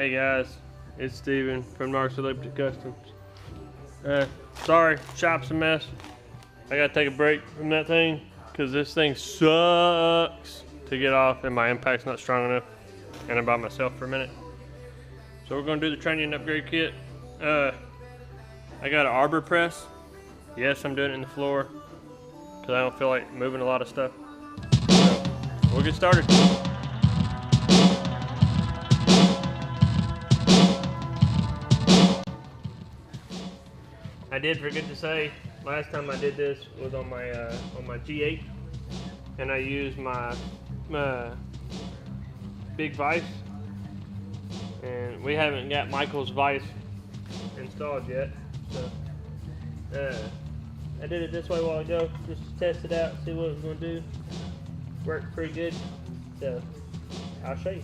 Hey guys, it's Steven from L86 Customs. Sorry, shop's a mess. I gotta take a break from that thing because this thing sucks to get off and my impact's not strong enough and I'm by myself for a minute. So we're gonna do the Trunion upgrade kit. I got an arbor press. Yes, I'm doing it in the floor because I don't feel like moving a lot of stuff. So we'll get started. I did forget to say, last time I did this was on my G8, and I used my big vise, and we haven't got Michael's vise installed yet. So I did it this way a while ago, just to test it out, see what it was going to do. Worked pretty good, so I'll show you.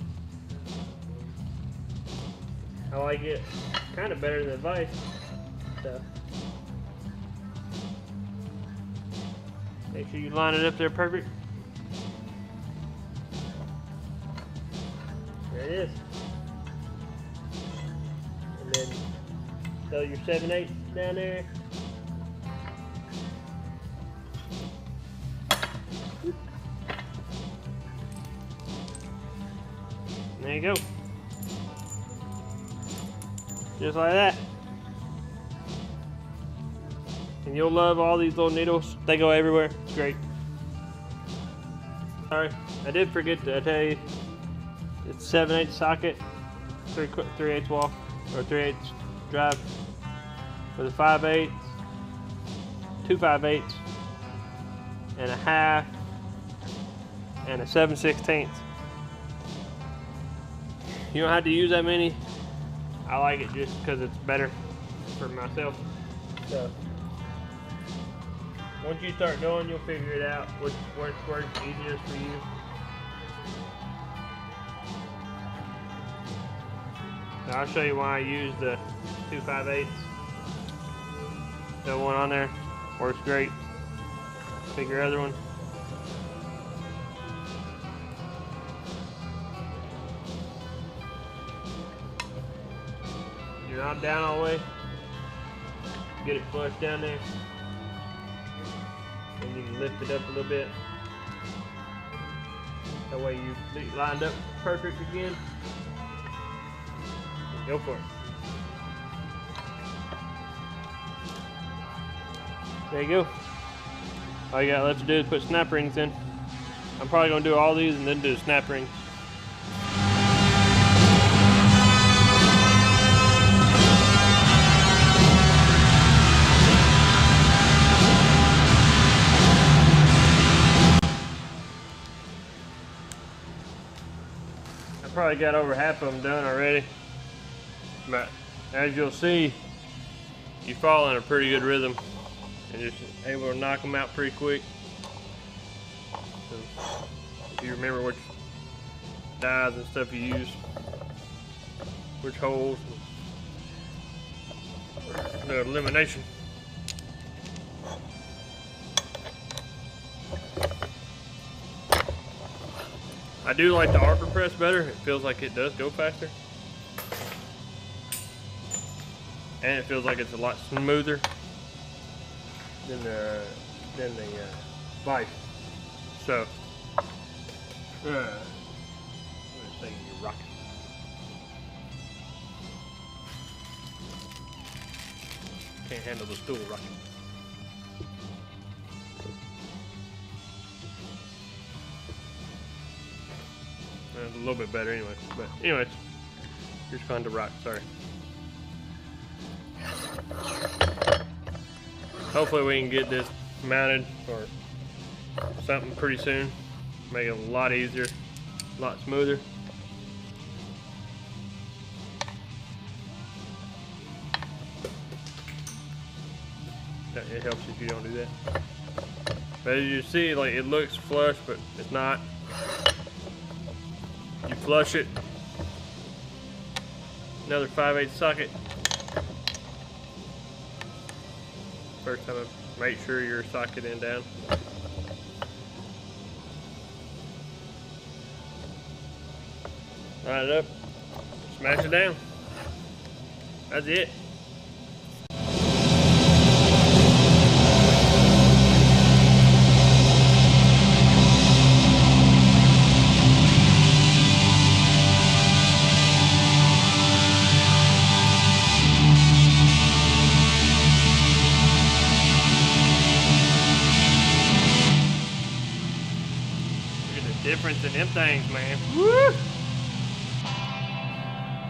I like it kind of better than the vise. So make sure you line it up there perfect. There it is. And then throw your 7/8 down there. There you go. Just like that. And you'll love all these little needles. They go everywhere. It's great. Sorry, I did forget to tell you. It's 7/8 socket, 3/8 wall, or 3/8 drive with a 5/8, 2 5/8, and a half, and a 7/16. You don't have to use that many. I like it just because it's better for myself. So once you start going, you'll figure it out which works easiest for you. Now I'll show you why I use the 2 5/8. That one on there works great. Pick your other one. You're not down all the way. Get it flush down there. And you can lift it up a little bit. That way you lined up perfect again. Go for it. There you go. All you got left to do is put snap rings in. I'm probably going to do all these and then do the snap rings. Probably got over half of them done already, but as you'll see, you fall in a pretty good rhythm and you're able to knock them out pretty quick. So if you remember which dies and stuff you use, which holes, the elimination. I do like the arbor press better. It feels like it does go faster. And it feels like it's a lot smoother than the vise. So, I'm gonna say you're rocking. Can't handle the stool rocking. A little bit better anyway, but anyways, you're just going to rock, sorry. Hopefully we can get this mounted or something pretty soon. Make it a lot easier, a lot smoother. It helps if you don't do that. But as you see, like, it looks flush, but it's not. You flush it, another 5/8 socket. First time I make sure your socket in down. Line it up, Smash it down. That's it. Look at the difference in them things, man. Woo!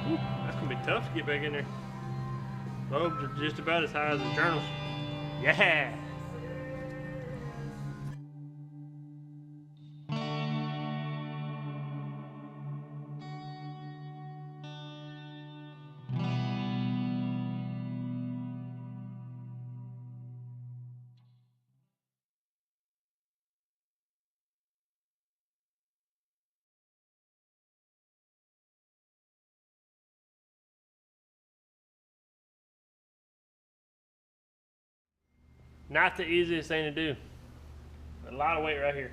Ooh, that's gonna be tough to get back in there. Lobes are just about as high as the journals. Yeah! Not the easiest thing to do. A lot of weight right here.